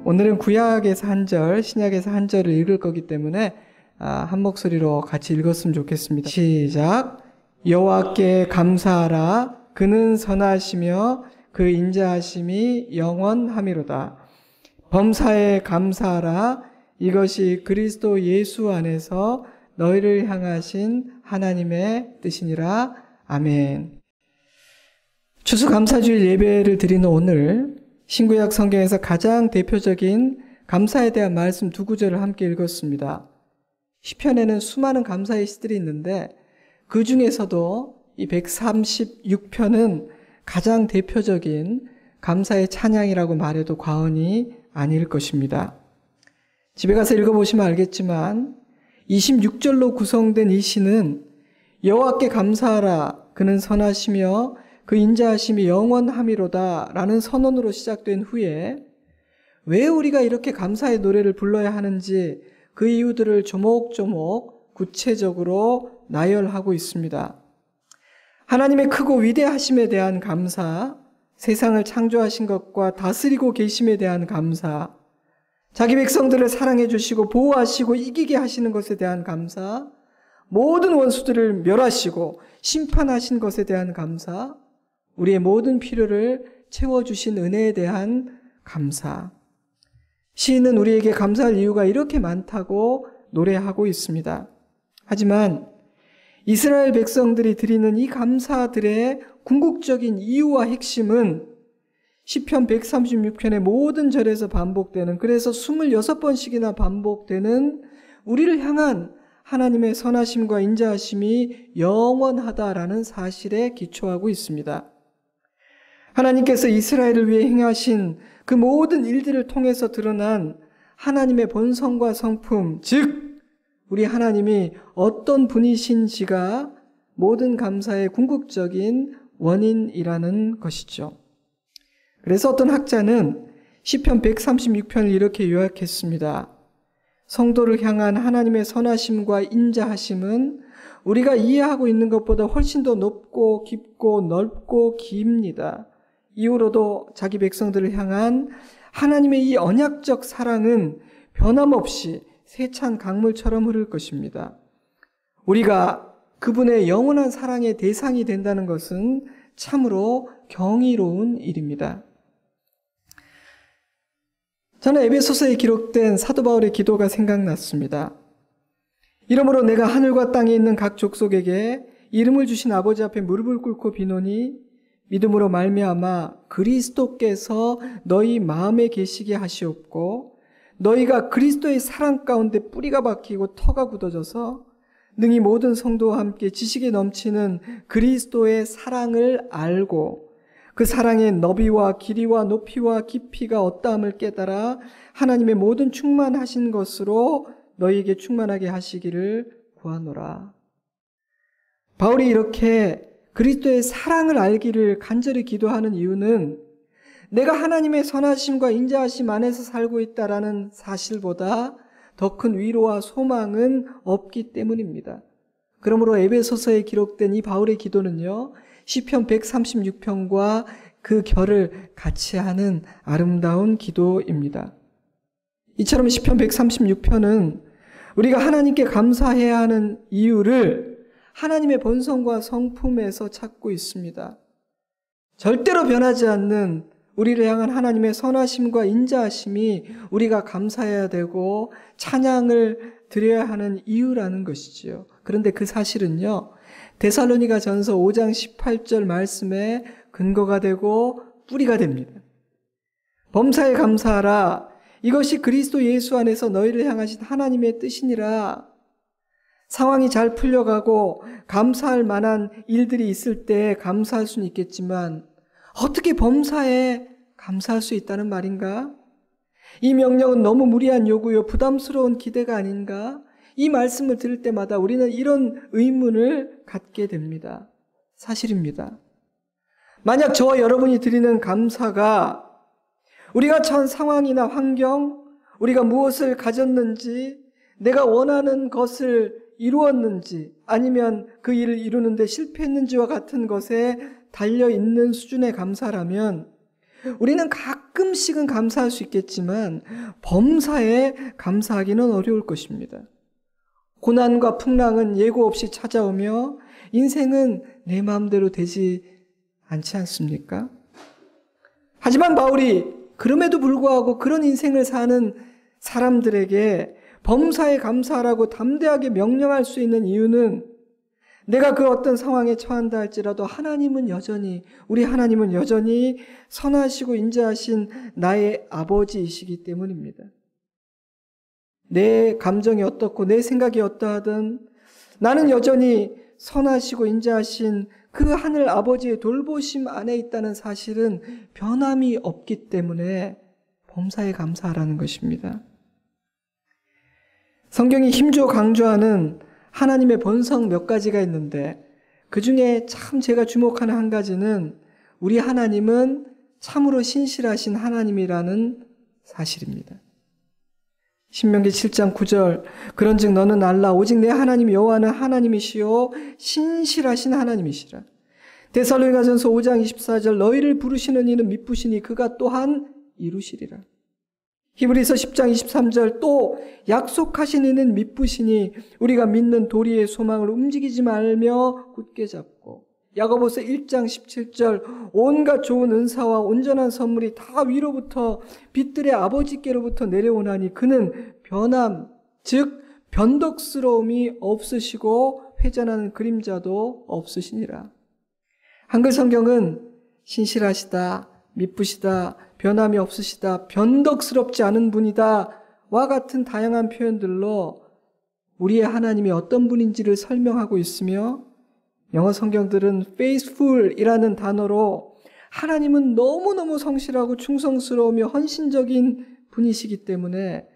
오늘은 구약에서 한 절, 신약에서 한 절을 읽을 거기 때문에 한 목소리로 같이 읽었으면 좋겠습니다. 시작. 여호와께 감사하라. 그는 선하시며 그 인자하심이 영원함이로다. 범사에 감사하라. 이것이 그리스도 예수 안에서 너희를 향하신 하나님의 뜻이니라. 아멘. 추수감사주일 예배를 드리는 오늘 신구약 성경에서 가장 대표적인 감사에 대한 말씀 두 구절을 함께 읽었습니다. 시편에는 수많은 감사의 시들이 있는데 그 중에서도 이 136편은 가장 대표적인 감사의 찬양이라고 말해도 과언이 아닐 것입니다. 집에 가서 읽어보시면 알겠지만 26절로 구성된 이 시는 여호와께 감사하라. 그는 선하시며 그 인자하심이 영원함이로다 라는 선언으로 시작된 후에 왜 우리가 이렇게 감사의 노래를 불러야 하는지 그 이유들을 조목조목 구체적으로 나열하고 있습니다. 하나님의 크고 위대하심에 대한 감사, 세상을 창조하신 것과 다스리고 계심에 대한 감사, 자기 백성들을 사랑해 주시고 보호하시고 이기게 하시는 것에 대한 감사, 모든 원수들을 멸하시고 심판하신 것에 대한 감사, 우리의 모든 필요를 채워주신 은혜에 대한 감사. 시인은 우리에게 감사할 이유가 이렇게 많다고 노래하고 있습니다. 하지만 이스라엘 백성들이 드리는 이 감사들의 궁극적인 이유와 핵심은 시편 136편의 모든 절에서 반복되는, 그래서 26번씩이나 반복되는 우리를 향한 하나님의 선하심과 인자하심이 영원하다라는 사실에 기초하고 있습니다. 하나님께서 이스라엘을 위해 행하신 그 모든 일들을 통해서 드러난 하나님의 본성과 성품, 즉 우리 하나님이 어떤 분이신지가 모든 감사의 궁극적인 원인이라는 것이죠. 그래서 어떤 학자는 시편 136편을 이렇게 요약했습니다. 성도를 향한 하나님의 선하심과 인자하심은 우리가 이해하고 있는 것보다 훨씬 더 높고 깊고 넓고 깁니다. 이후로도 자기 백성들을 향한 하나님의 이 언약적 사랑은 변함없이 세찬 강물처럼 흐를 것입니다. 우리가 그분의 영원한 사랑의 대상이 된다는 것은 참으로 경이로운 일입니다. 저는 에베소서에 기록된 사도 바울의 기도가 생각났습니다. 이러므로 내가 하늘과 땅에 있는 각 족속에게 이름을 주신 아버지 앞에 무릎을 꿇고 비노니 믿음으로 말미암아 그리스도께서 너희 마음에 계시게 하시옵고 너희가 그리스도의 사랑 가운데 뿌리가 박히고 터가 굳어져서 능히 모든 성도와 함께 지식에 넘치는 그리스도의 사랑을 알고 그 사랑의 너비와 길이와 높이와 깊이가 어떠함을 깨달아 하나님의 모든 충만하신 것으로 너희에게 충만하게 하시기를 구하노라. 바울이 이렇게 그리스도의 사랑을 알기를 간절히 기도하는 이유는 내가 하나님의 선하심과 인자하심 안에서 살고 있다라는 사실보다 더 큰 위로와 소망은 없기 때문입니다. 그러므로 에베소서에 기록된 이 바울의 기도는요, 시편 136편과 그 결을 같이 하는 아름다운 기도입니다. 이처럼 시편 136편은 우리가 하나님께 감사해야 하는 이유를 하나님의 본성과 성품에서 찾고 있습니다. 절대로 변하지 않는 우리를 향한 하나님의 선하심과 인자하심이 우리가 감사해야 되고 찬양을 드려야 하는 이유라는 것이지요. 그런데 그 사실은요, 데살로니가 전서 5장 18절 말씀에 근거가 되고 뿌리가 됩니다. 범사에 감사하라. 이것이 그리스도 예수 안에서 너희를 향하신 하나님의 뜻이니라. 상황이 잘 풀려가고 감사할 만한 일들이 있을 때 감사할 수는 있겠지만 어떻게 범사에 감사할 수 있다는 말인가? 이 명령은 너무 무리한 요구요, 부담스러운 기대가 아닌가? 이 말씀을 들을 때마다 우리는 이런 의문을 갖게 됩니다. 사실입니다. 만약 저와 여러분이 드리는 감사가 우리가 처한 상황이나 환경, 우리가 무엇을 가졌는지, 내가 원하는 것을 이루었는지, 아니면 그 일을 이루는데 실패했는지와 같은 것에 달려있는 수준의 감사라면 우리는 가끔씩은 감사할 수 있겠지만 범사에 감사하기는 어려울 것입니다. 고난과 풍랑은 예고 없이 찾아오며 인생은 내 마음대로 되지 않지 않습니까? 하지만 바울이 그럼에도 불구하고 그런 인생을 사는 사람들에게 범사에 감사하라고 담대하게 명령할 수 있는 이유는 내가 그 어떤 상황에 처한다 할지라도 우리 하나님은 여전히 선하시고 인자하신 나의 아버지이시기 때문입니다. 내 감정이 어떻고 내 생각이 어떠하든 나는 여전히 선하시고 인자하신 그 하늘 아버지의 돌보심 안에 있다는 사실은 변함이 없기 때문에 범사에 감사하라는 것입니다. 성경이 힘주어 강조하는 하나님의 본성 몇 가지가 있는데 그 중에 참 제가 주목하는 한 가지는 우리 하나님은 참으로 신실하신 하나님이라는 사실입니다. 신명기 7장 9절 그런즉 너는 알라 오직 내 하나님 여호와는 하나님이시요 신실하신 하나님이시라. 데살로니가전서 5장 24절 너희를 부르시는 이는 미쁘시니 그가 또한 이루시리라. 히브리서 10장 23절 또 약속하신 이는 미쁘시니 우리가 믿는 도리의 소망을 움직이지 말며 굳게 잡고 야고보서 1장 17절 온갖 좋은 은사와 온전한 선물이 다 위로부터 빛들의 아버지께로부터 내려오나니 그는 변함 즉 변덕스러움이 없으시고 회전하는 그림자도 없으시니라. 한글 성경은 신실하시다, 미쁘시다, 변함이 없으시다, 변덕스럽지 않은 분이다 와 같은 다양한 표현들로 우리의 하나님이 어떤 분인지를 설명하고 있으며 영어 성경들은 faithful이라는 단어로 하나님은 너무너무 성실하고 충성스러우며 헌신적인 분이시기 때문에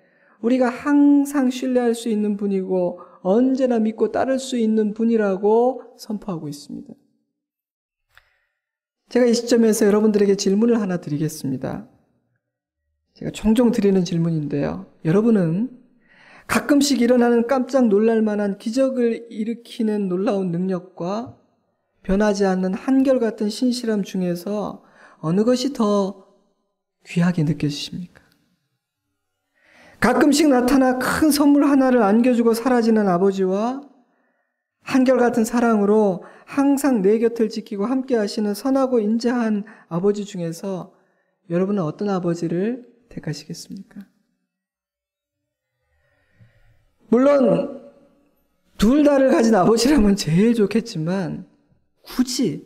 우리가 항상 신뢰할 수 있는 분이고 언제나 믿고 따를 수 있는 분이라고 선포하고 있습니다. 제가 이 시점에서 여러분들에게 질문을 하나 드리겠습니다. 제가 종종 드리는 질문인데요. 여러분은 가끔씩 일어나는 깜짝 놀랄 만한 기적을 일으키는 놀라운 능력과 변하지 않는 한결같은 신실함 중에서 어느 것이 더 귀하게 느껴지십니까? 가끔씩 나타나 큰 선물 하나를 안겨주고 사라지는 아버지와 한결같은 사랑으로 항상 내 곁을 지키고 함께 하시는 선하고 인자한 아버지 중에서 여러분은 어떤 아버지를 택하시겠습니까? 물론 둘 다를 가진 아버지라면 제일 좋겠지만 굳이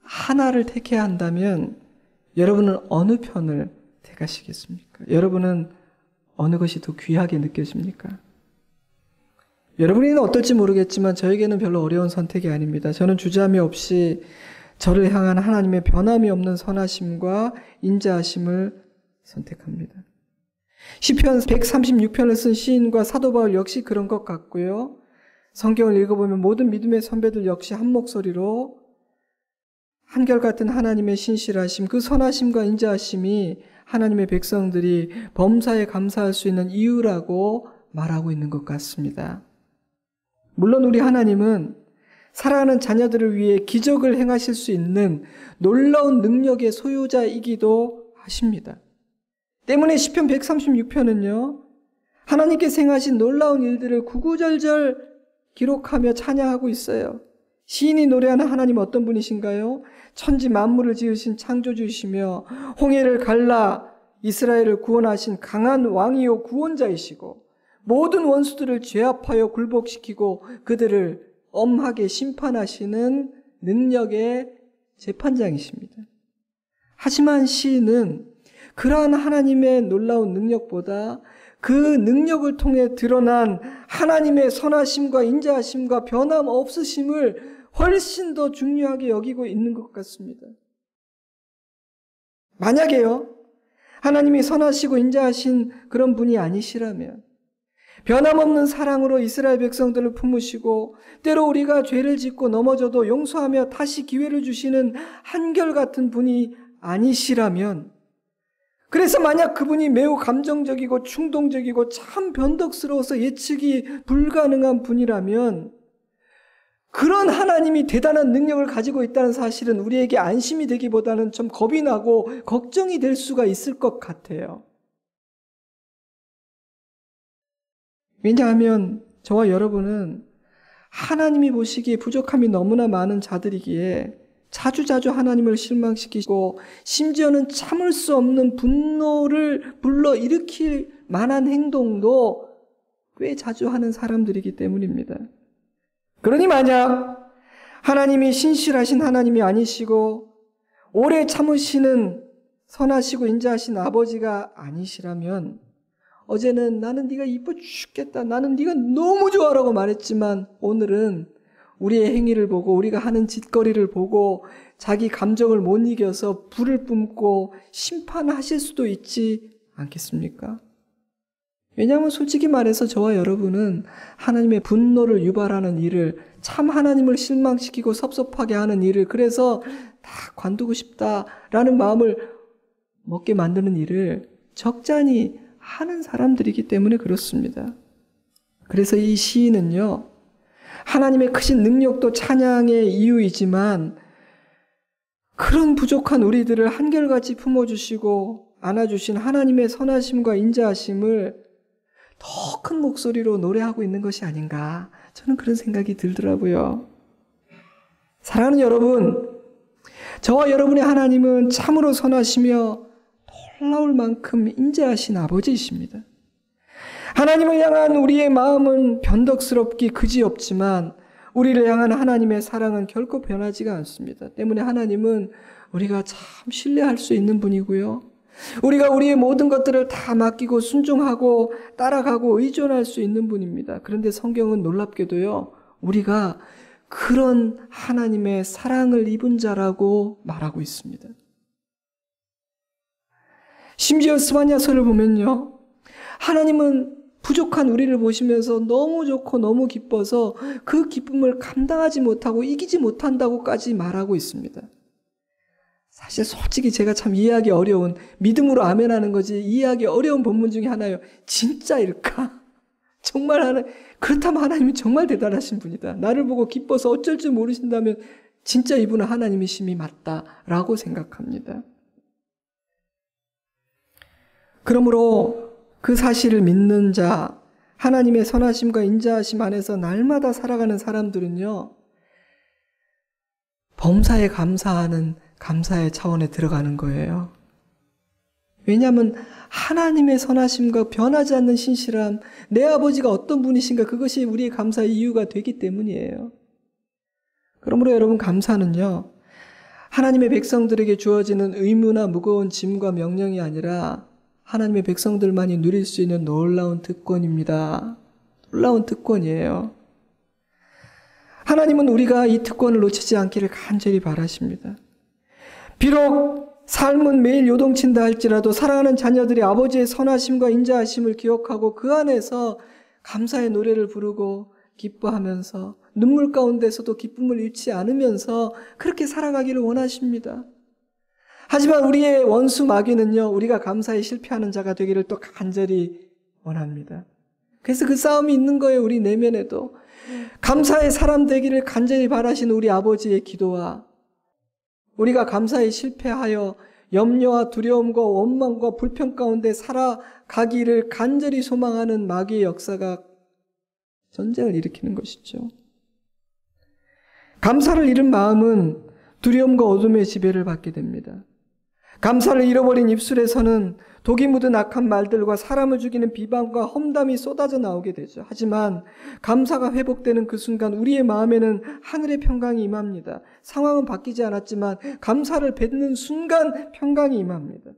하나를 택해야 한다면 여러분은 어느 편을 택하시겠습니까? 여러분은 어느 것이 더 귀하게 느껴집니까? 여러분에게는 어떨지 모르겠지만 저에게는 별로 어려운 선택이 아닙니다. 저는 주저함이 없이 저를 향한 하나님의 변함이 없는 선하심과 인자하심을 선택합니다. 시편 136편을 쓴 시인과 사도 바울 역시 그런 것 같고요. 성경을 읽어보면 모든 믿음의 선배들 역시 한 목소리로 한결같은 하나님의 신실하심, 그 선하심과 인자하심이 하나님의 백성들이 범사에 감사할 수 있는 이유라고 말하고 있는 것 같습니다. 물론 우리 하나님은 사랑하는 자녀들을 위해 기적을 행하실 수 있는 놀라운 능력의 소유자이기도 하십니다. 때문에 시편 136편은요. 하나님께서 행하신 놀라운 일들을 구구절절 기록하며 찬양하고 있어요. 시인이 노래하는 하나님 어떤 분이신가요? 천지 만물을 지으신 창조주이시며 홍해를 갈라 이스라엘을 구원하신 강한 왕이요 구원자이시고 모든 원수들을 죄압하여 굴복시키고 그들을 엄하게 심판하시는 능력의 재판장이십니다. 하지만 시인은 그러한 하나님의 놀라운 능력보다 그 능력을 통해 드러난 하나님의 선하심과 인자하심과 변함 없으심을 훨씬 더 중요하게 여기고 있는 것 같습니다. 만약에요, 하나님이 선하시고 인자하신 그런 분이 아니시라면 변함없는 사랑으로 이스라엘 백성들을 품으시고 때로 우리가 죄를 짓고 넘어져도 용서하며 다시 기회를 주시는 한결같은 분이 아니시라면, 그래서 만약 그분이 매우 감정적이고 충동적이고 참 변덕스러워서 예측이 불가능한 분이라면 그런 하나님이 대단한 능력을 가지고 있다는 사실은 우리에게 안심이 되기보다는 좀 겁이 나고 걱정이 될 수가 있을 것 같아요. 왜냐하면 저와 여러분은 하나님이 보시기에 부족함이 너무나 많은 자들이기에 자주자주 하나님을 실망시키고 심지어는 참을 수 없는 분노를 불러일으킬 만한 행동도 꽤 자주 하는 사람들이기 때문입니다. 그러니 만약 하나님이 신실하신 하나님이 아니시고 오래 참으시는 선하시고 인자하신 아버지가 아니시라면 어제는 나는 네가 이뻐 죽겠다, 나는 네가 너무 좋아라고 말했지만 오늘은 우리의 행위를 보고 우리가 하는 짓거리를 보고 자기 감정을 못 이겨서 불을 뿜고 심판하실 수도 있지 않겠습니까? 왜냐하면 솔직히 말해서 저와 여러분은 하나님의 분노를 유발하는 일을, 참 하나님을 실망시키고 섭섭하게 하는 일을, 그래서 다 관두고 싶다라는 마음을 먹게 만드는 일을 적잖이 하는 사람들이기 때문에 그렇습니다. 그래서 이 시인은요, 하나님의 크신 능력도 찬양의 이유이지만 그런 부족한 우리들을 한결같이 품어주시고 안아주신 하나님의 선하심과 인자하심을 더 큰 목소리로 노래하고 있는 것이 아닌가, 저는 그런 생각이 들더라고요. 사랑하는 여러분, 저와 여러분의 하나님은 참으로 선하시며 놀라울 만큼 인자하신 아버지이십니다. 하나님을 향한 우리의 마음은 변덕스럽기 그지없지만 우리를 향한 하나님의 사랑은 결코 변하지가 않습니다. 때문에 하나님은 우리가 참 신뢰할 수 있는 분이고요. 우리가 우리의 모든 것들을 다 맡기고 순종하고 따라가고 의존할 수 있는 분입니다. 그런데 성경은 놀랍게도요, 우리가 그런 하나님의 사랑을 입은 자라고 말하고 있습니다. 심지어 스바냐서를 보면요, 하나님은 부족한 우리를 보시면서 너무 좋고 너무 기뻐서 그 기쁨을 감당하지 못하고 이기지 못한다고까지 말하고 있습니다. 사실 솔직히 제가 참 이해하기 어려운, 믿음으로 아멘하는 거지 이해하기 어려운 본문 중에 하나예요. 진짜일까? 정말 그렇다면 하나님은 정말 대단하신 분이다. 나를 보고 기뻐서 어쩔 줄 모르신다면 진짜 이분은 하나님이심이 맞다라고 생각합니다. 그러므로 그 사실을 믿는 자, 하나님의 선하심과 인자하심 안에서 날마다 살아가는 사람들은요, 범사에 감사하는 감사의 차원에 들어가는 거예요. 왜냐하면 하나님의 선하심과 변하지 않는 신실함, 내 아버지가 어떤 분이신가, 그것이 우리의 감사의 이유가 되기 때문이에요. 그러므로 여러분, 감사는요, 하나님의 백성들에게 주어지는 의무나 무거운 짐과 명령이 아니라 하나님의 백성들만이 누릴 수 있는 놀라운 특권입니다. 놀라운 특권이에요. 하나님은 우리가 이 특권을 놓치지 않기를 간절히 바라십니다. 비록 삶은 매일 요동친다 할지라도 사랑하는 자녀들이 아버지의 선하심과 인자하심을 기억하고 그 안에서 감사의 노래를 부르고 기뻐하면서 눈물 가운데서도 기쁨을 잃지 않으면서 그렇게 살아가기를 원하십니다. 하지만 우리의 원수 마귀는요, 우리가 감사에 실패하는 자가 되기를 또 간절히 원합니다. 그래서 그 싸움이 있는 거예요. 우리 내면에도 감사의 사람 되기를 간절히 바라시는 우리 아버지의 기도와 우리가 감사에 실패하여 염려와 두려움과 원망과 불평 가운데 살아가기를 간절히 소망하는 마귀의 역사가 전쟁을 일으키는 것이죠. 감사를 잃은 마음은 두려움과 어둠의 지배를 받게 됩니다. 감사를 잃어버린 입술에서는 독이 묻은 악한 말들과 사람을 죽이는 비방과 험담이 쏟아져 나오게 되죠. 하지만 감사가 회복되는 그 순간 우리의 마음에는 하늘의 평강이 임합니다. 상황은 바뀌지 않았지만 감사를 뱉는 순간 평강이 임합니다.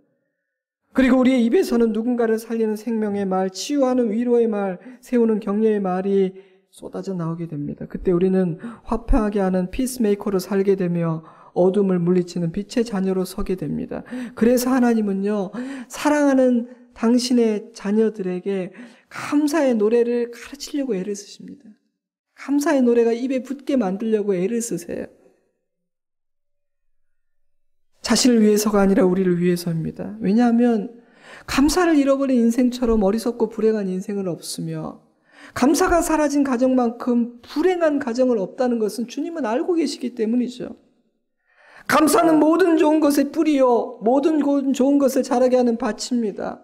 그리고 우리의 입에서는 누군가를 살리는 생명의 말, 치유하는 위로의 말, 세우는 격려의 말이 쏟아져 나오게 됩니다. 그때 우리는 화평하게 하는 피스메이커로 살게 되며 어둠을 물리치는 빛의 자녀로 서게 됩니다. 그래서 하나님은요, 사랑하는 당신의 자녀들에게 감사의 노래를 가르치려고 애를 쓰십니다. 감사의 노래가 입에 붙게 만들려고 애를 쓰세요. 자신을 위해서가 아니라 우리를 위해서입니다. 왜냐하면 감사를 잃어버린 인생처럼 어리석고 불행한 인생은 없으며 감사가 사라진 가정만큼 불행한 가정은 없다는 것은 주님은 알고 계시기 때문이죠. 감사는 모든 좋은 것의 뿌리요, 모든 좋은 것을 자라게 하는 밭입니다.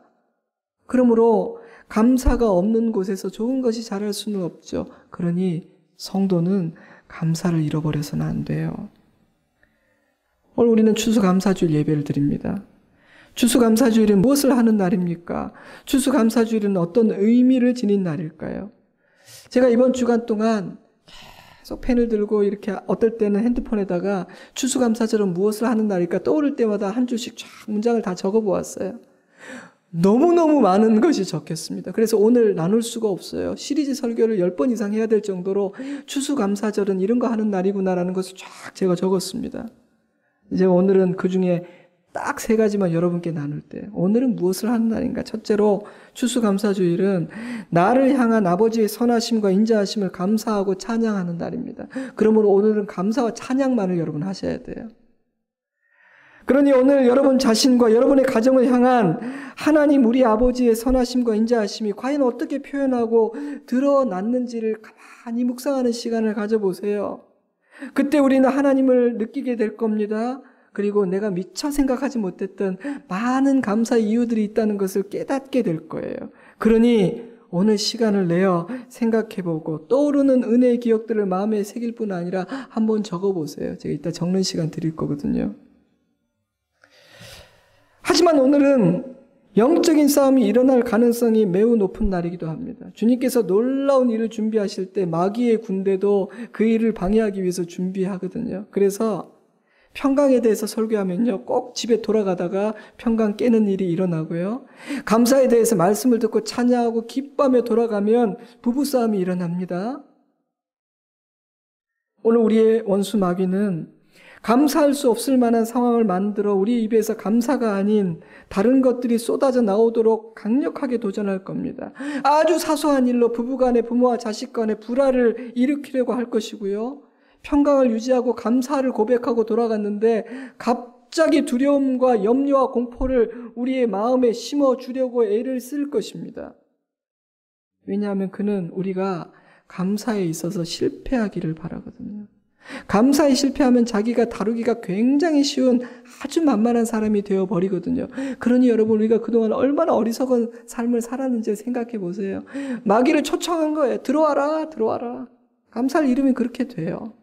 그러므로 감사가 없는 곳에서 좋은 것이 자랄 수는 없죠. 그러니 성도는 감사를 잃어버려서는 안 돼요. 오늘 우리는 추수감사주일 예배를 드립니다. 추수감사주일은 무엇을 하는 날입니까? 추수감사주일은 어떤 의미를 지닌 날일까요? 제가 이번 주간 동안 계속 펜을 들고 이렇게 어떨 때는 핸드폰에다가 추수감사절은 무엇을 하는 날일까 떠오를 때마다 한 줄씩 쫙 문장을 다 적어보았어요. 너무너무 많은 것이 적혔습니다. 그래서 오늘 나눌 수가 없어요. 시리즈 설교를 10번 이상 해야 될 정도로 추수감사절은 이런 거 하는 날이구나라는 것을 쫙 제가 적었습니다. 이제 오늘은 그 중에 딱 3가지만 여러분께 나눌 때 오늘은 무엇을 하는 날인가? 첫째로 추수감사주일은 나를 향한 아버지의 선하심과 인자하심을 감사하고 찬양하는 날입니다. 그러므로 오늘은 감사와 찬양만을 여러분 하셔야 돼요. 그러니 오늘 여러분 자신과 여러분의 가정을 향한 하나님 우리 아버지의 선하심과 인자하심이 과연 어떻게 표현하고 드러났는지를 가만히 묵상하는 시간을 가져보세요. 그때 우리는 하나님을 느끼게 될 겁니다. 그리고 내가 미처 생각하지 못했던 많은 감사의 이유들이 있다는 것을 깨닫게 될 거예요. 그러니 오늘 시간을 내어 생각해보고 떠오르는 은혜의 기억들을 마음에 새길 뿐 아니라 한번 적어보세요. 제가 이따 적는 시간 드릴 거거든요. 하지만 오늘은 영적인 싸움이 일어날 가능성이 매우 높은 날이기도 합니다. 주님께서 놀라운 일을 준비하실 때 마귀의 군대도 그 일을 방해하기 위해서 준비하거든요. 그래서 평강에 대해서 설교하면요, 꼭 집에 돌아가다가 평강 깨는 일이 일어나고요. 감사에 대해서 말씀을 듣고 찬양하고 기뻐하며 돌아가면 부부싸움이 일어납니다. 오늘 우리의 원수 마귀는 감사할 수 없을 만한 상황을 만들어 우리 입에서 감사가 아닌 다른 것들이 쏟아져 나오도록 강력하게 도전할 겁니다. 아주 사소한 일로 부부간에 부모와 자식 간에 불화를 일으키려고 할 것이고요. 평강을 유지하고 감사를 고백하고 돌아갔는데 갑자기 두려움과 염려와 공포를 우리의 마음에 심어주려고 애를 쓸 것입니다. 왜냐하면 그는 우리가 감사에 있어서 실패하기를 바라거든요. 감사에 실패하면 자기가 다루기가 굉장히 쉬운 아주 만만한 사람이 되어버리거든요. 그러니 여러분 우리가 그동안 얼마나 어리석은 삶을 살았는지 생각해 보세요. 마귀를 초청한 거예요. 들어와라 들어와라. 감사를 잃으면 그렇게 돼요.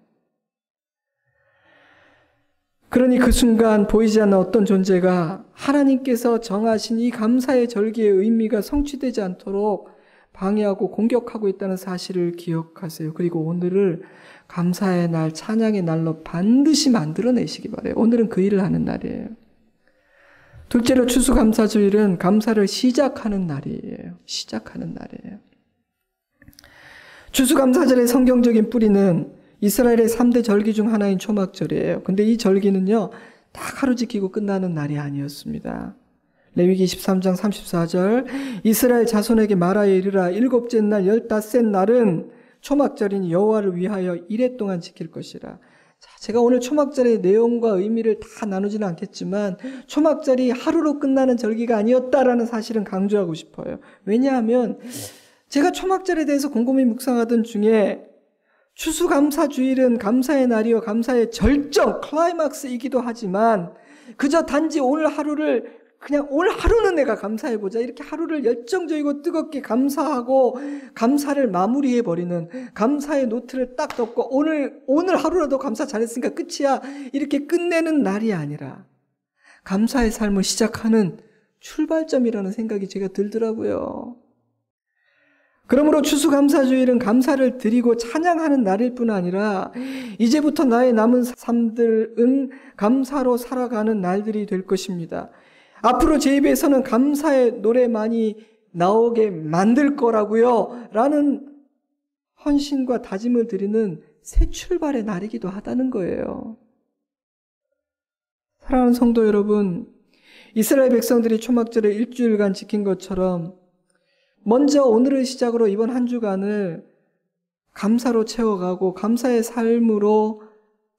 그러니 그 순간 보이지 않는 어떤 존재가 하나님께서 정하신 이 감사의 절기의 의미가 성취되지 않도록 방해하고 공격하고 있다는 사실을 기억하세요. 그리고 오늘을 감사의 날, 찬양의 날로 반드시 만들어내시기 바라요. 오늘은 그 일을 하는 날이에요. 둘째로 추수감사주일은 감사를 시작하는 날이에요. 시작하는 날이에요. 추수감사절의 성경적인 뿌리는 이스라엘의 3대 절기 중 하나인 초막절이에요. 근데 이 절기는요, 딱 하루 지키고 끝나는 날이 아니었습니다. 레위기 23장 34절 이스라엘 자손에게 말하여 이르라 일곱째 날 15째 날은 초막절인 여호와를 위하여 이레 동안 지킬 것이라. 자, 제가 오늘 초막절의 내용과 의미를 다 나누지는 않겠지만 초막절이 하루로 끝나는 절기가 아니었다라는 사실은 강조하고 싶어요. 왜냐하면 제가 초막절에 대해서 곰곰이 묵상하던 중에 추수감사주일은 감사의 날이요 감사의 절정 클라이막스이기도 하지만 그저 단지 오늘 하루를 그냥 오늘 하루는 내가 감사해보자 이렇게 하루를 열정적이고 뜨겁게 감사하고 감사를 마무리해버리는 감사의 노트를 딱 덮고 오늘 하루라도 감사 잘했으니까 끝이야 이렇게 끝내는 날이 아니라 감사의 삶을 시작하는 출발점이라는 생각이 제가 들더라고요. 그러므로 추수감사주일은 감사를 드리고 찬양하는 날일 뿐 아니라 이제부터 나의 남은 삶들은 감사로 살아가는 날들이 될 것입니다. 앞으로 제 입에서는 감사의 노래만이 나오게 만들 거라고요 라는 헌신과 다짐을 드리는 새 출발의 날이기도 하다는 거예요. 사랑하는 성도 여러분, 이스라엘 백성들이 초막절을 일주일간 지킨 것처럼 먼저 오늘을 시작으로 이번 한 주간을 감사로 채워가고 감사의 삶으로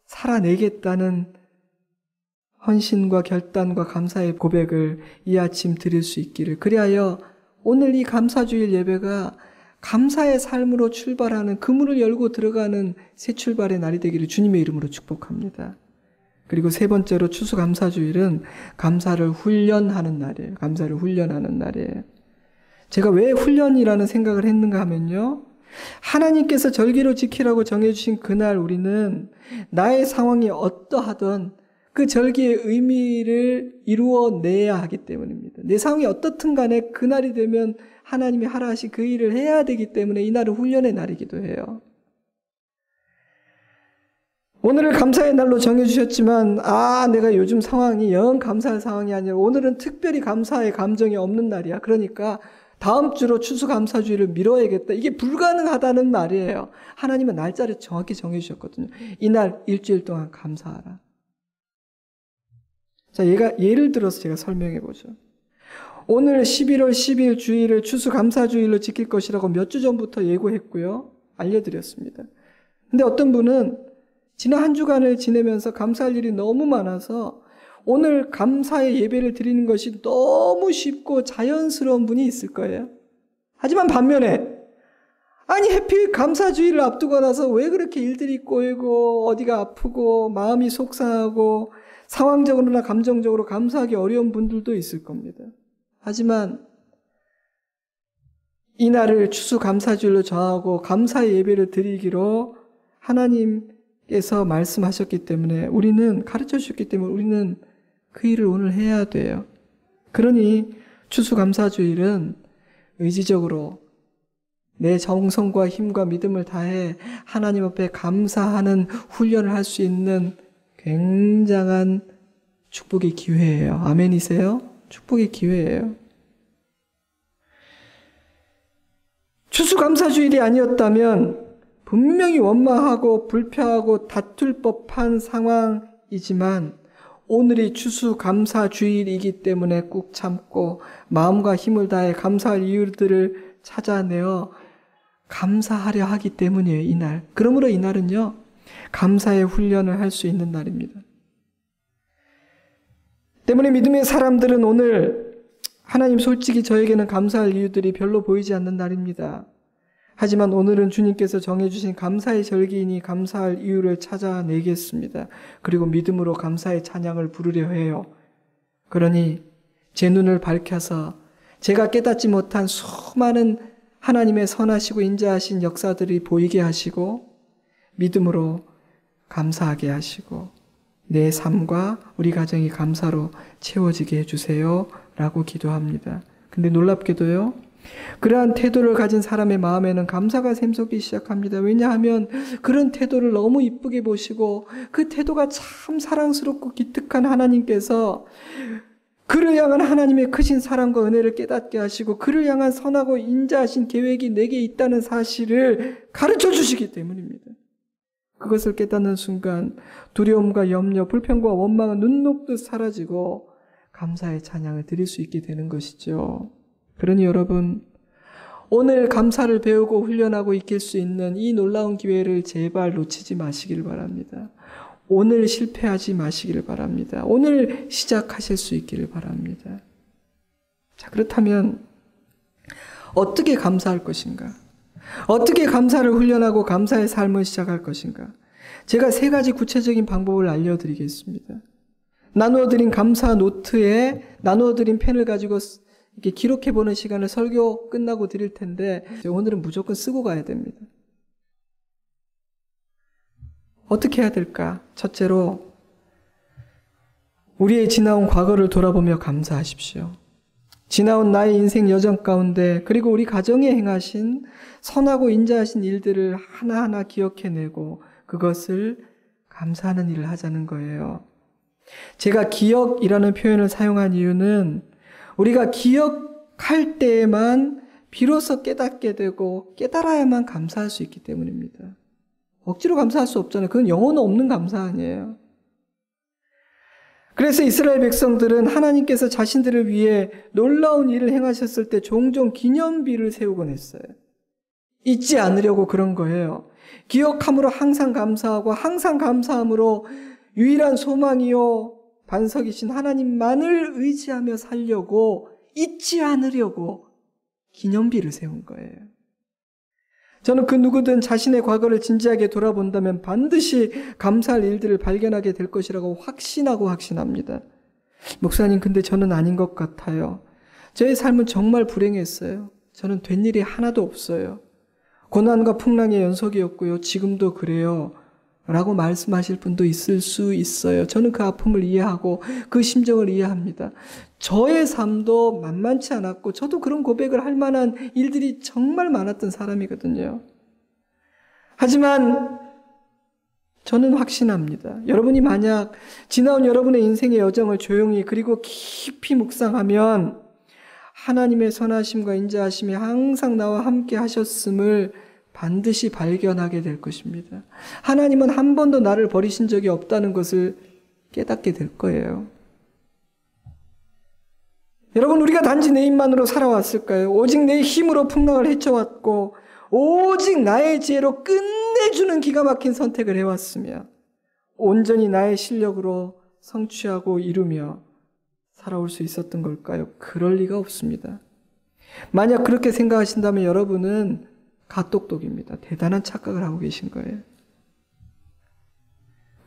살아내겠다는 헌신과 결단과 감사의 고백을 이 아침 드릴 수 있기를, 그리하여 오늘 이 감사주일 예배가 감사의 삶으로 출발하는, 그 문을 열고 들어가는 새 출발의 날이 되기를 주님의 이름으로 축복합니다. 그리고 세 번째로 추수감사주일은 감사를 훈련하는 날이에요. 감사를 훈련하는 날이에요. 제가 왜 훈련이라는 생각을 했는가 하면요, 하나님께서 절기로 지키라고 정해주신 그날 우리는 나의 상황이 어떠하든 그 절기의 의미를 이루어내야 하기 때문입니다. 내 상황이 어떻든 간에 그날이 되면 하나님이 하라 하신 그 일을 해야 되기 때문에 이 날은 훈련의 날이기도 해요. 오늘을 감사의 날로 정해주셨지만 내가 요즘 상황이 영 감사할 상황이 아니라 오늘은 특별히 감사의 감정이 없는 날이야. 그러니까 다음 주로 추수감사주의를 미뤄야겠다. 이게 불가능하다는 말이에요. 하나님은 날짜를 정확히 정해주셨거든요. 이날 일주일 동안 감사하라. 자, 예를 들어서 제가 설명해 보죠. 오늘 11월 12일 주일을 추수감사주일로 지킬 것이라고 몇 주 전부터 예고했고요. 알려드렸습니다. 근데 어떤 분은 지난 한 주간을 지내면서 감사할 일이 너무 많아서 오늘 감사의 예배를 드리는 것이 너무 쉽고 자연스러운 분이 있을 거예요. 하지만 반면에 해필 감사주의를 앞두고 나서 왜 그렇게 일들이 꼬이고 어디가 아프고 마음이 속상하고 상황적으로나 감정적으로 감사하기 어려운 분들도 있을 겁니다. 하지만 이 날을 추수감사주일로 정하고 감사의 예배를 드리기로 하나님께서 말씀하셨기 때문에 우리는 가르쳐 주셨기 때문에 우리는 그 일을 오늘 해야 돼요. 그러니 추수감사주일은 의지적으로 내 정성과 힘과 믿음을 다해 하나님 앞에 감사하는 훈련을 할 수 있는 굉장한 축복의 기회예요. 아멘이세요? 축복의 기회예요. 추수감사주일이 아니었다면 분명히 원망하고 불평하고 다툴 법한 상황이지만 오늘이 추수감사주일이기 때문에 꾹 참고 마음과 힘을 다해 감사할 이유들을 찾아내어 감사하려 하기 때문이에요. 이날. 그러므로 이날은요, 감사의 훈련을 할 수 있는 날입니다. 때문에 믿음의 사람들은 오늘 하나님 솔직히 저에게는 감사할 이유들이 별로 보이지 않는 날입니다. 하지만 오늘은 주님께서 정해주신 감사의 절기이니 감사할 이유를 찾아내겠습니다. 그리고 믿음으로 감사의 찬양을 부르려 해요. 그러니 제 눈을 밝혀서 제가 깨닫지 못한 수많은 하나님의 선하시고 인자하신 역사들이 보이게 하시고 믿음으로 감사하게 하시고 내 삶과 우리 가정이 감사로 채워지게 해주세요 라고 기도합니다. 근데 놀랍게도요, 그러한 태도를 가진 사람의 마음에는 감사가 샘솟기 시작합니다. 왜냐하면 그런 태도를 너무 이쁘게 보시고 그 태도가 참 사랑스럽고 기특한 하나님께서 그를 향한 하나님의 크신 사랑과 은혜를 깨닫게 하시고 그를 향한 선하고 인자하신 계획이 내게 있다는 사실을 가르쳐 주시기 때문입니다. 그것을 깨닫는 순간 두려움과 염려, 불평과 원망은 눈 녹듯 사라지고 감사의 찬양을 드릴 수 있게 되는 것이죠. 그러니 여러분, 오늘 감사를 배우고 훈련하고 익힐 수 있는 이 놀라운 기회를 제발 놓치지 마시길 바랍니다. 오늘 실패하지 마시기를 바랍니다. 오늘 시작하실 수 있기를 바랍니다. 자, 그렇다면 어떻게 감사할 것인가? 어떻게 감사를 훈련하고 감사의 삶을 시작할 것인가? 제가 3가지 구체적인 방법을 알려드리겠습니다. 나누어드린 감사 노트에 나누어드린 펜을 가지고 이렇게 기록해보는 시간을 설교 끝나고 드릴 텐데 오늘은 무조건 쓰고 가야 됩니다. 어떻게 해야 될까? 첫째로 우리의 지나온 과거를 돌아보며 감사하십시오. 지나온 나의 인생 여정 가운데 그리고 우리 가정에 행하신 선하고 인자하신 일들을 하나하나 기억해내고 그것을 감사하는 일을 하자는 거예요. 제가 기억이라는 표현을 사용한 이유는 우리가 기억할 때에만 비로소 깨닫게 되고 깨달아야만 감사할 수 있기 때문입니다. 억지로 감사할 수 없잖아요. 그건 영혼 없는 감사 아니에요. 그래서 이스라엘 백성들은 하나님께서 자신들을 위해 놀라운 일을 행하셨을 때 종종 기념비를 세우곤 했어요. 잊지 않으려고 그런 거예요. 기억함으로 항상 감사하고 항상 감사함으로 유일한 소망이요 반석이신 하나님만을 의지하며 살려고 잊지 않으려고 기념비를 세운 거예요. 저는 그 누구든 자신의 과거를 진지하게 돌아본다면 반드시 감사할 일들을 발견하게 될 것이라고 확신합니다. 목사님, 근데 저는 아닌 것 같아요. 저의 삶은 정말 불행했어요. 저는 된 일이 하나도 없어요. 고난과 풍랑의 연속이었고요. 지금도 그래요. 라고 말씀하실 분도 있을 수 있어요. 저는 그 아픔을 이해하고 그 심정을 이해합니다. 저의 삶도 만만치 않았고 저도 그런 고백을 할 만한 일들이 정말 많았던 사람이거든요. 하지만 저는 확신합니다. 여러분이 만약 지나온 여러분의 인생의 여정을 조용히 그리고 깊이 묵상하면 하나님의 선하심과 인자하심이 항상 나와 함께 하셨음을 반드시 발견하게 될 것입니다. 하나님은 한 번도 나를 버리신 적이 없다는 것을 깨닫게 될 거예요. 여러분, 우리가 단지 내 힘만으로 살아왔을까요? 오직 내 힘으로 풍랑을 헤쳐왔고 오직 나의 지혜로 끝내주는 기가 막힌 선택을 해왔으며 온전히 나의 실력으로 성취하고 이루며 살아올 수 있었던 걸까요? 그럴 리가 없습니다. 만약 그렇게 생각하신다면 여러분은 갓똑똑입니다. 대단한 착각을 하고 계신 거예요.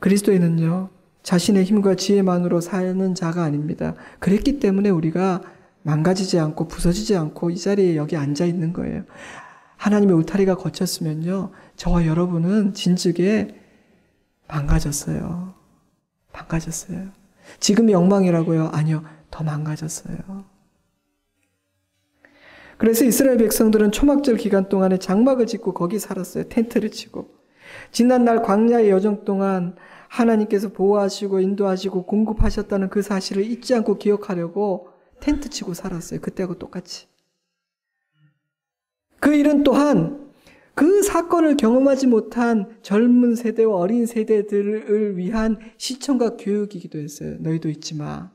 그리스도인은요, 자신의 힘과 지혜만으로 사는 자가 아닙니다. 그랬기 때문에 우리가 망가지지 않고 부서지지 않고 이 자리에 여기 앉아 있는 거예요. 하나님의 울타리가 걷혔으면요, 저와 여러분은 진즉에 망가졌어요. 망가졌어요. 지금이 엉망이라고요? 아니요, 더 망가졌어요. 그래서 이스라엘 백성들은 초막절 기간 동안에 장막을 짓고 거기 살았어요. 텐트를 치고. 지난날 광야의 여정 동안 하나님께서 보호하시고 인도하시고 공급하셨다는 그 사실을 잊지 않고 기억하려고 텐트 치고 살았어요. 그때하고 똑같이. 그 일은 또한 그 사건을 경험하지 못한 젊은 세대와 어린 세대들을 위한 시청과 교육이기도 했어요. 너희도 잊지 마.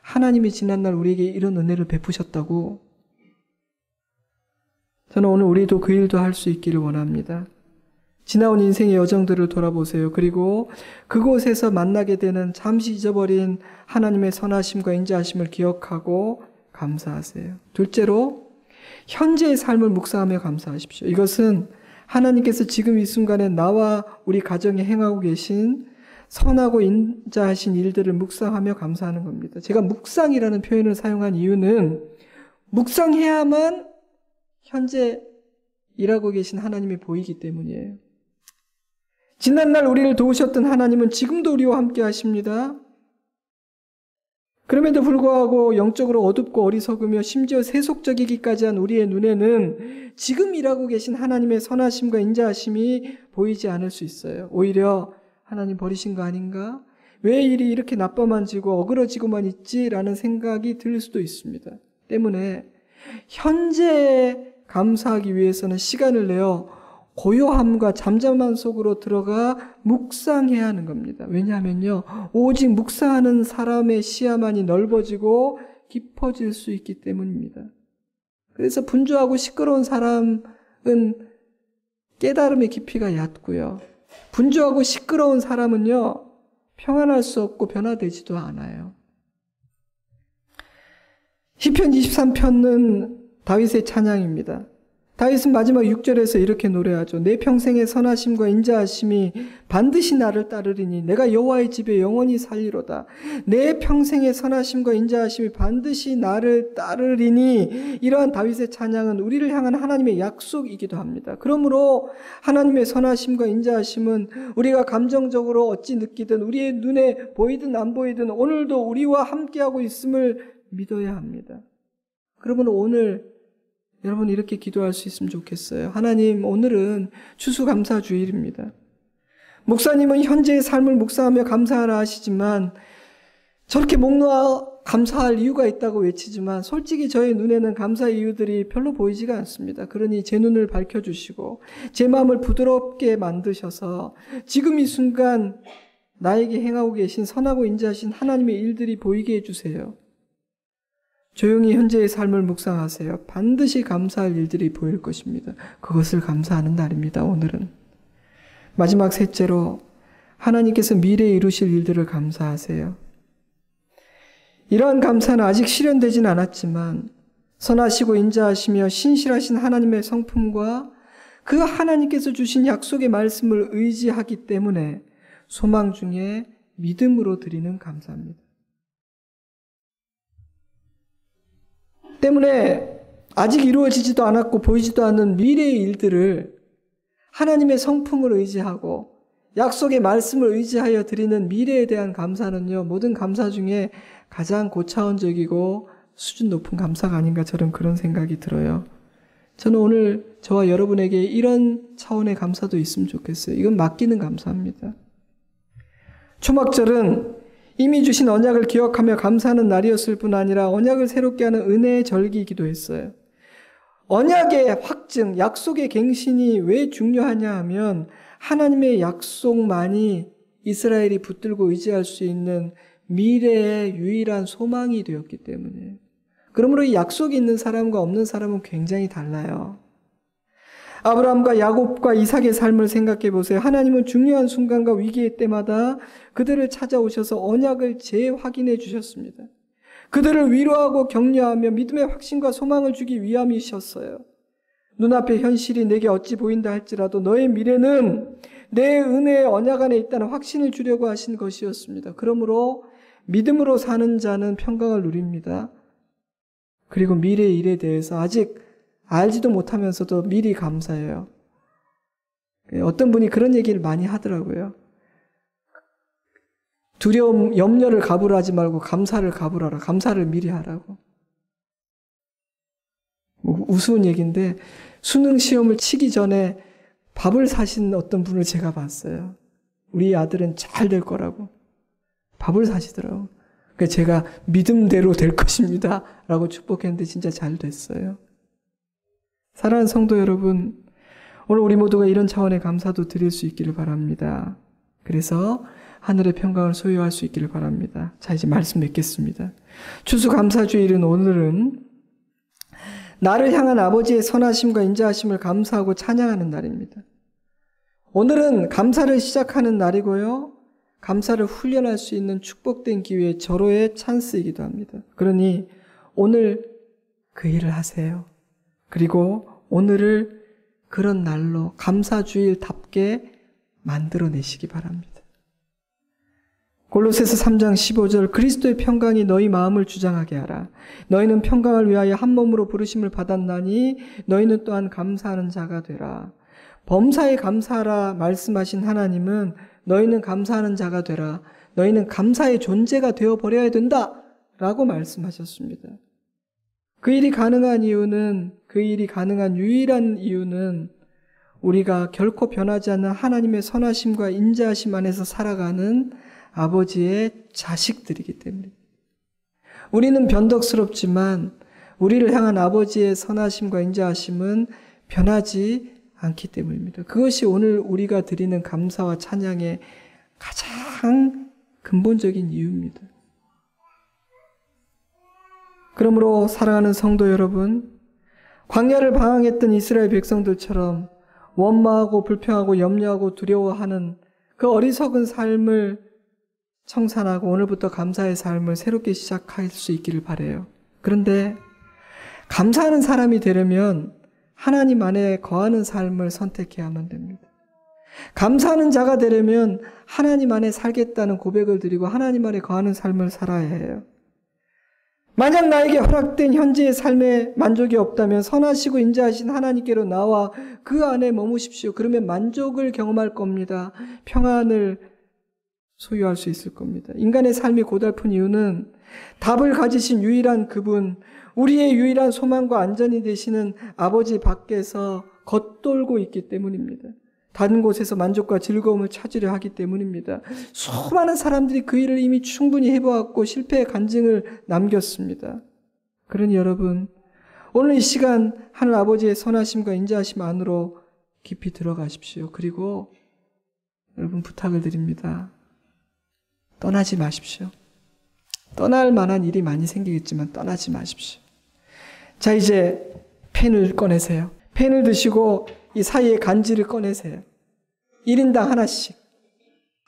하나님이 지난날 우리에게 이런 은혜를 베푸셨다고. 저는 오늘 우리도 그 일도 할 수 있기를 원합니다. 지나온 인생의 여정들을 돌아보세요. 그리고 그곳에서 만나게 되는 잠시 잊어버린 하나님의 선하심과 인자하심을 기억하고 감사하세요. 둘째로 현재의 삶을 묵상하며 감사하십시오. 이것은 하나님께서 지금 이 순간에 나와 우리 가정에 행하고 계신 선하고 인자하신 일들을 묵상하며 감사하는 겁니다. 제가 묵상이라는 표현을 사용한 이유는 묵상해야만 현재 일하고 계신 하나님이 보이기 때문이에요. 지난날 우리를 도우셨던 하나님은 지금도 우리와 함께 하십니다. 그럼에도 불구하고 영적으로 어둡고 어리석으며 심지어 세속적이기까지 한 우리의 눈에는 지금 일하고 계신 하나님의 선하심과 인자하심이 보이지 않을 수 있어요. 오히려 하나님 버리신 거 아닌가? 왜 일이 이렇게 나빠만지고 어그러지고만 있지라는 생각이 들 수도 있습니다. 때문에 현재에 감사하기 위해서는 시간을 내어 고요함과 잠잠함 속으로 들어가 묵상해야 하는 겁니다. 왜냐하면요, 오직 묵상하는 사람의 시야만이 넓어지고 깊어질 수 있기 때문입니다. 그래서 분주하고 시끄러운 사람은 깨달음의 깊이가 얕고요, 분주하고 시끄러운 사람은요, 평안할 수 없고 변화되지도 않아요. 시편 23편은 다윗의 찬양입니다. 다윗은 마지막 6절에서 이렇게 노래하죠. 내 평생의 선하심과 인자하심이 반드시 나를 따르리니 내가 여호와의 집에 영원히 살리로다. 내 평생의 선하심과 인자하심이 반드시 나를 따르리니, 이러한 다윗의 찬양은 우리를 향한 하나님의 약속이기도 합니다. 그러므로 하나님의 선하심과 인자하심은 우리가 감정적으로 어찌 느끼든 우리의 눈에 보이든 안 보이든 오늘도 우리와 함께하고 있음을 믿어야 합니다. 그러면 오늘 여러분 이렇게 기도할 수 있으면 좋겠어요. 하나님, 오늘은 추수감사주일입니다. 목사님은 현재의 삶을 묵상하며 감사하라 하시지만 저렇게 목 놓아 감사할 이유가 있다고 외치지만 솔직히 저의 눈에는 감사의 이유들이 별로 보이지가 않습니다. 그러니 제 눈을 밝혀주시고 제 마음을 부드럽게 만드셔서 지금 이 순간 나에게 행하고 계신 선하고 인자하신 하나님의 일들이 보이게 해주세요. 조용히 현재의 삶을 묵상하세요. 반드시 감사할 일들이 보일 것입니다. 그것을 감사하는 날입니다. 오늘은. 마지막 셋째로 하나님께서 미래에 이루실 일들을 감사하세요. 이러한 감사는 아직 실현되진 않았지만 선하시고 인자하시며 신실하신 하나님의 성품과 그 하나님께서 주신 약속의 말씀을 의지하기 때문에 소망 중에 믿음으로 드리는 감사입니다. 때문에 아직 이루어지지도 않았고 보이지도 않는 미래의 일들을 하나님의 성품을 의지하고 약속의 말씀을 의지하여 드리는 미래에 대한 감사는요, 모든 감사 중에 가장 고차원적이고 수준 높은 감사가 아닌가, 저는 그런 생각이 들어요. 저는 오늘 저와 여러분에게 이런 차원의 감사도 있으면 좋겠어요. 이건 맡기는 감사입니다. 초막절은 이미 주신 언약을 기억하며 감사하는 날이었을 뿐 아니라 언약을 새롭게 하는 은혜의 절기이기도 했어요. 언약의 확증, 약속의 갱신이 왜 중요하냐 하면 하나님의 약속만이 이스라엘이 붙들고 의지할 수 있는 미래의 유일한 소망이 되었기 때문이에요. 그러므로 이 약속이 있는 사람과 없는 사람은 굉장히 달라요. 아브라함과 야곱과 이삭의 삶을 생각해 보세요. 하나님은 중요한 순간과 위기의 때마다 그들을 찾아오셔서 언약을 재확인해 주셨습니다. 그들을 위로하고 격려하며 믿음의 확신과 소망을 주기 위함이셨어요. 눈앞의 현실이 내게 어찌 보인다 할지라도 너의 미래는 내 은혜의 언약 안에 있다는 확신을 주려고 하신 것이었습니다. 그러므로 믿음으로 사는 자는 평강을 누립니다. 그리고 미래의 일에 대해서 아직 알지도 못하면서도 미리 감사해요. 어떤 분이 그런 얘기를 많이 하더라고요. 두려움, 염려를 갑으로 하지 말고 감사를 갑으로 하라. 감사를 미리 하라고. 우스운 얘기인데 수능 시험을 치기 전에 밥을 사신 어떤 분을 제가 봤어요. 우리 아들은 잘 될 거라고. 밥을 사시더라고요. 그래서 제가 믿음대로 될 것입니다 라고 축복했는데 진짜 잘 됐어요. 사랑하는 성도 여러분, 오늘 우리 모두가 이런 차원의 감사도 드릴 수 있기를 바랍니다. 그래서 하늘의 평강을 소유할 수 있기를 바랍니다. 자, 이제 말씀 맺겠습니다. 추수감사주일은 오늘은 나를 향한 아버지의 선하심과 인자하심을 감사하고 찬양하는 날입니다. 오늘은 감사를 시작하는 날이고요. 감사를 훈련할 수 있는 축복된 기회, 절호의 찬스이기도 합니다. 그러니 오늘 그 일을 하세요. 그리고 오늘을 그런 날로 감사주일답게 만들어내시기 바랍니다. 골로새서 3장 15절 그리스도의 평강이 너희 마음을 주장하게 하라. 너희는 평강을 위하여 한 몸으로 부르심을 받았나니 너희는 또한 감사하는 자가 되라. 범사에 감사하라 말씀하신 하나님은 너희는 감사하는 자가 되라. 너희는 감사의 존재가 되어버려야 된다 라고 말씀하셨습니다. 그 일이 가능한 이유는, 그 일이 가능한 유일한 이유는 우리가 결코 변하지 않는 하나님의 선하심과 인자하심 안에서 살아가는 아버지의 자식들이기 때문입니다. 우리는 변덕스럽지만 우리를 향한 아버지의 선하심과 인자하심은 변하지 않기 때문입니다. 그것이 오늘 우리가 드리는 감사와 찬양의 가장 근본적인 이유입니다. 그러므로 사랑하는 성도 여러분, 광야를 방황했던 이스라엘 백성들처럼 원망하고 불평하고 염려하고 두려워하는 그 어리석은 삶을 청산하고 오늘부터 감사의 삶을 새롭게 시작할 수 있기를 바라요. 그런데 감사하는 사람이 되려면 하나님 안에 거하는 삶을 선택해야만 됩니다. 감사하는 자가 되려면 하나님 안에 살겠다는 고백을 드리고 하나님 안에 거하는 삶을 살아야 해요. 만약 나에게 허락된 현재의 삶에 만족이 없다면 선하시고 인자하신 하나님께로 나와 그 안에 머무십시오. 그러면 만족을 경험할 겁니다. 평안을 소유할 수 있을 겁니다. 인간의 삶이 고달픈 이유는 답을 가지신 유일한 그분, 우리의 유일한 소망과 안전이 되시는 아버지 밖에서 겉돌고 있기 때문입니다. 다른 곳에서 만족과 즐거움을 찾으려 하기 때문입니다. 수많은 사람들이 그 일을 이미 충분히 해보았고 실패의 간증을 남겼습니다. 그러니 여러분, 오늘 이 시간 하늘 아버지의 선하심과 인자하심 안으로 깊이 들어가십시오. 그리고 여러분 부탁을 드립니다. 떠나지 마십시오. 떠날 만한 일이 많이 생기겠지만 떠나지 마십시오. 자, 이제 펜을 꺼내세요. 펜을 드시고 이 사이에 간지를 꺼내세요. 1인당 하나씩.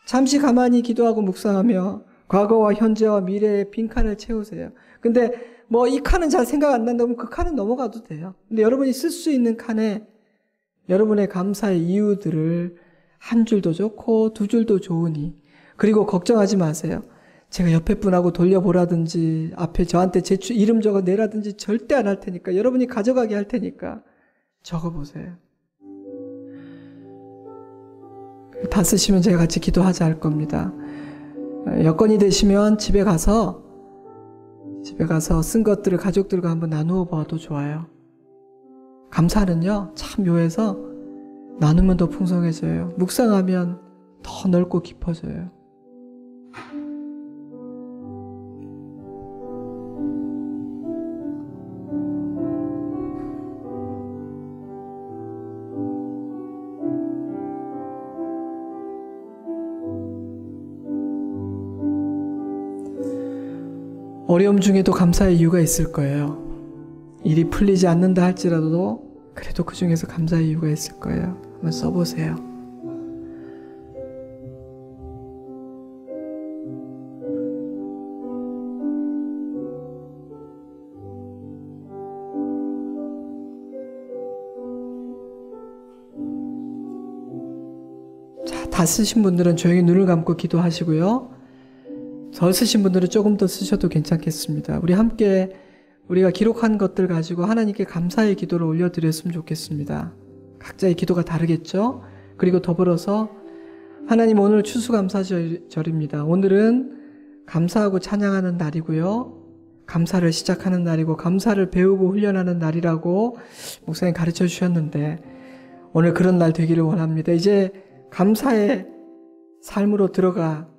잠시 가만히 기도하고 묵상하며 과거와 현재와 미래의 빈칸을 채우세요. 근데 이 칸은 잘 생각 안 난다면 그 칸은 넘어가도 돼요. 근데 여러분이 쓸 수 있는 칸에 여러분의 감사의 이유들을 한 줄도 좋고 두 줄도 좋으니, 그리고 걱정하지 마세요. 제가 옆에 분하고 돌려보라든지 앞에 저한테 제 이름 적어 내라든지 절대 안 할 테니까, 여러분이 가져가게 할 테니까 적어보세요. 다 쓰시면 제가 같이 기도하자 할 겁니다. 여건이 되시면 집에 가서 쓴 것들을 가족들과 한번 나누어 봐도 좋아요. 감사는요, 참 묘해서 나누면 더 풍성해져요. 묵상하면 더 넓고 깊어져요. 어려움 중에도 감사의 이유가 있을 거예요. 일이 풀리지 않는다 할지라도 그래도 그 중에서 감사의 이유가 있을 거예요. 한번 써보세요. 자, 다 쓰신 분들은 조용히 눈을 감고 기도하시고요. 더 쓰신 분들은 조금 더 쓰셔도 괜찮겠습니다. 우리 함께 우리가 기록한 것들 가지고 하나님께 감사의 기도를 올려드렸으면 좋겠습니다. 각자의 기도가 다르겠죠? 그리고 더불어서 하나님, 오늘 추수감사절입니다. 오늘은 감사하고 찬양하는 날이고요. 감사를 시작하는 날이고 감사를 배우고 훈련하는 날이라고 목사님 가르쳐 주셨는데 오늘 그런 날 되기를 원합니다. 이제 감사의 삶으로 들어가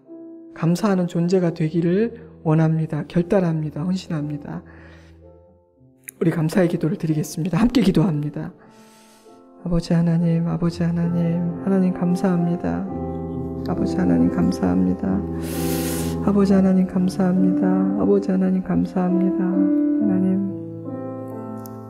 감사하는 존재가 되기를 원합니다. 결단합니다. 헌신합니다. 우리 감사의 기도를 드리겠습니다. 함께 기도합니다. 아버지 하나님, 아버지 하나님, 하나님 감사합니다. 아버지 하나님 감사합니다. 아버지 하나님 감사합니다. 아버지 하나님 감사합니다. 하나님,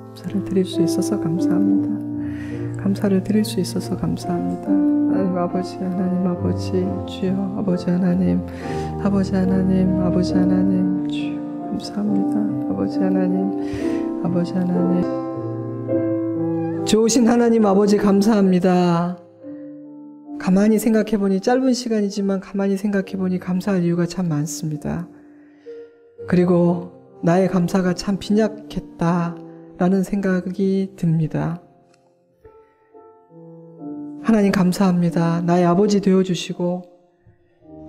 감사를 드릴 수 있어서 감사합니다. 감사를 드릴 수 있어서 감사합니다. 하나님 아버지, 하나님 아버지, 주여, 아버지 하나님, 아버지 하나님, 아버지 하나님, 주여, 감사합니다. 아버지 하나님, 아버지 하나님, 좋으신 하나님 아버지 감사합니다. 가만히 생각해보니, 짧은 시간이지만 가만히 생각해보니 감사할 이유가 참 많습니다. 그리고 나의 감사가 참 빈약했다라는 생각이 듭니다. 하나님 감사합니다. 나의 아버지 되어주시고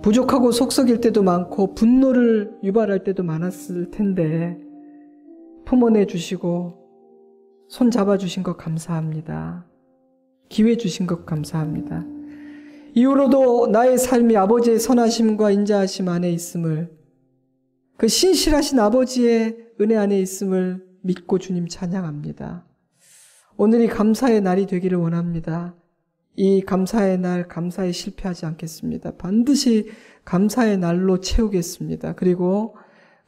부족하고 속썩일 때도 많고 분노를 유발할 때도 많았을 텐데 품어내 주시고 손 잡아주신 것 감사합니다. 기회 주신 것 감사합니다. 이후로도 나의 삶이 아버지의 선하심과 인자하심 안에 있음을, 그 신실하신 아버지의 은혜 안에 있음을 믿고 주님 찬양합니다. 오늘이 감사의 날이 되기를 원합니다. 이 감사의 날, 감사에 실패하지 않겠습니다. 반드시 감사의 날로 채우겠습니다. 그리고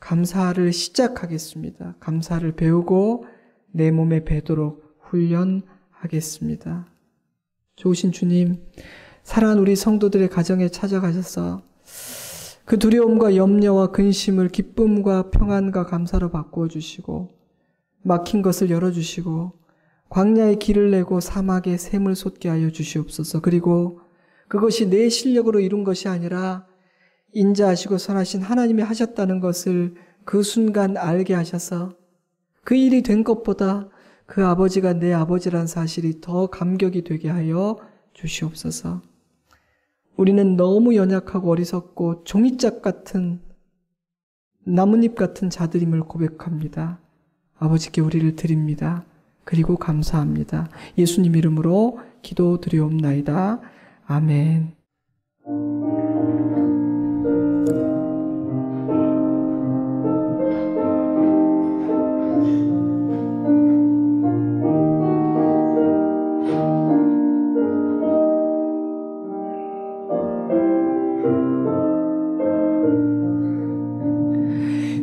감사를 시작하겠습니다. 감사를 배우고 내 몸에 배도록 훈련하겠습니다. 좋으신 주님, 사랑하는 우리 성도들의 가정에 찾아가셔서 그 두려움과 염려와 근심을 기쁨과 평안과 감사로 바꾸어 주시고 막힌 것을 열어주시고 광야의 길을 내고 사막에 샘을 솟게 하여 주시옵소서. 그리고 그것이 내 실력으로 이룬 것이 아니라 인자하시고 선하신 하나님이 하셨다는 것을 그 순간 알게 하셔서 그 일이 된 것보다 그 아버지가 내 아버지란 사실이 더 감격이 되게 하여 주시옵소서. 우리는 너무 연약하고 어리석고 종이짝 같은 나뭇잎 같은 자들임을 고백합니다. 아버지께 우리를 드립니다. 그리고 감사합니다. 예수님 이름으로 기도드리옵나이다. 아멘.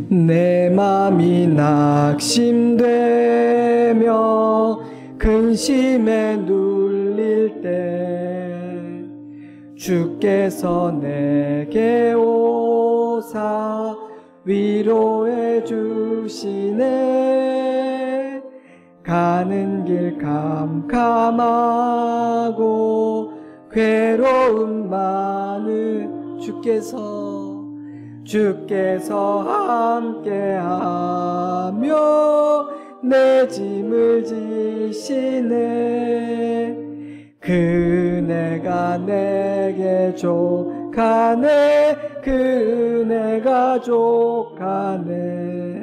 내 맘이 낙심되며 근심에 눌릴 때 주께서 내게 오사 위로해 주시네. 가는 길 캄캄하고 괴로움 많은 주께서 함께하며 내 짐을 지시네. 그네가 내게 족하네. 그네가 족하네.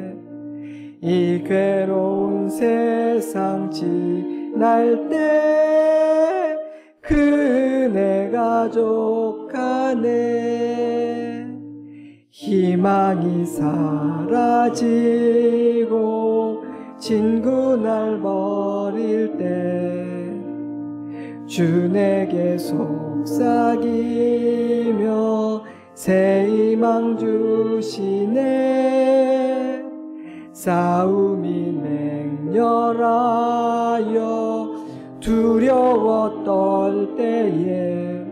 이 괴로운 세상 지날 때 그네가 족하네. 희망이 사라지고 친구 날 버릴 때 주 내게 속삭이며 새 희망 주시네. 싸움이 맹렬하여 두려워 떨 때에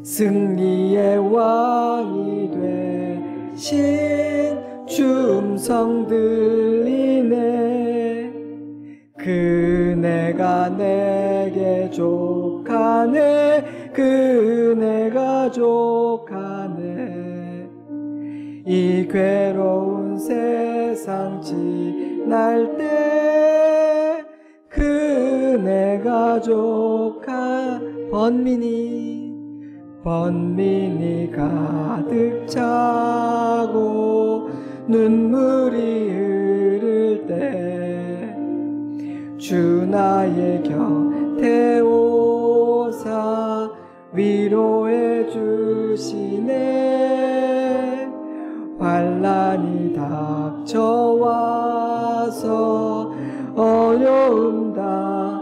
승리의 왕이 되신 주 음성 들리네. 그네가 내게 족하네. 그네가 족하네. 이 괴로운 세상 지날 때 그네가 번민이 가득 차고 눈물이 흐를 때 주 나의 곁에 오사 위로해 주시네. 환난이 닥쳐와서 어려움 다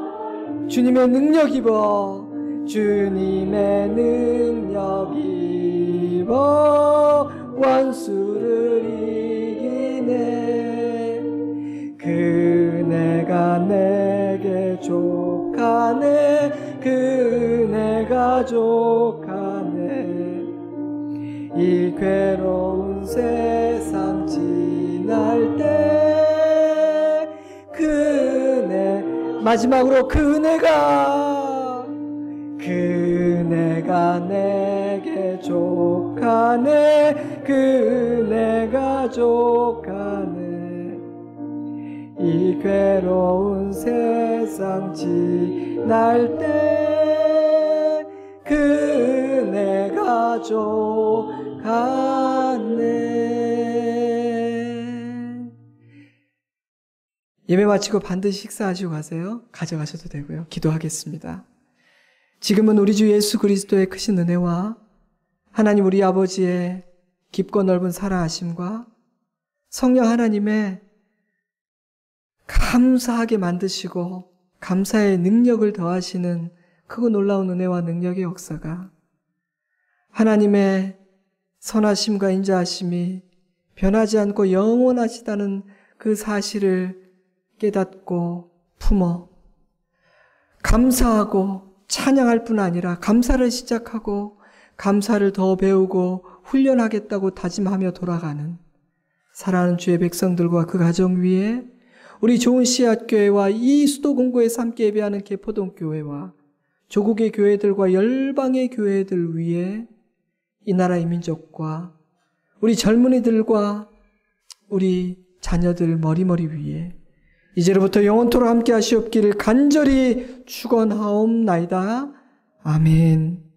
주님의 능력 입어 주님의 능력 입어 원수를 이기네. 그네가 내게 족하네. 그네가 족하네. 이 괴로운 세상 지날 때 그네 마지막으로 그네가 내게 족하네. 그네가 족하네. 이 괴로운 세상 지날 때 그네가 족하네. 예배 마치고 반드시 식사하시고 가세요. 가져가셔도 되고요. 기도하겠습니다. 지금은 우리 주 예수 그리스도의 크신 은혜와 하나님 우리 아버지의 깊고 넓은 사랑하심과 성령 하나님의 감사하게 만드시고 감사의 능력을 더하시는 크고 놀라운 은혜와 능력의 역사가 하나님의 선하심과 인자하심이 변하지 않고 영원하시다는 그 사실을 깨닫고 품어 감사하고 찬양할 뿐 아니라 감사를 시작하고 감사를 더 배우고 훈련하겠다고 다짐하며 돌아가는 사랑하는 주의 백성들과 그 가정 위에 우리 좋은 씨앗교회와 이 수도공고에서 함께 예배하는 개포동교회와 조국의 교회들과 열방의 교회들 위에 이 나라 이 민족과 우리 젊은이들과 우리 자녀들 머리머리 위에 이제로부터 영원토록 함께 하시옵기를 간절히 축원하옵나이다. 아멘.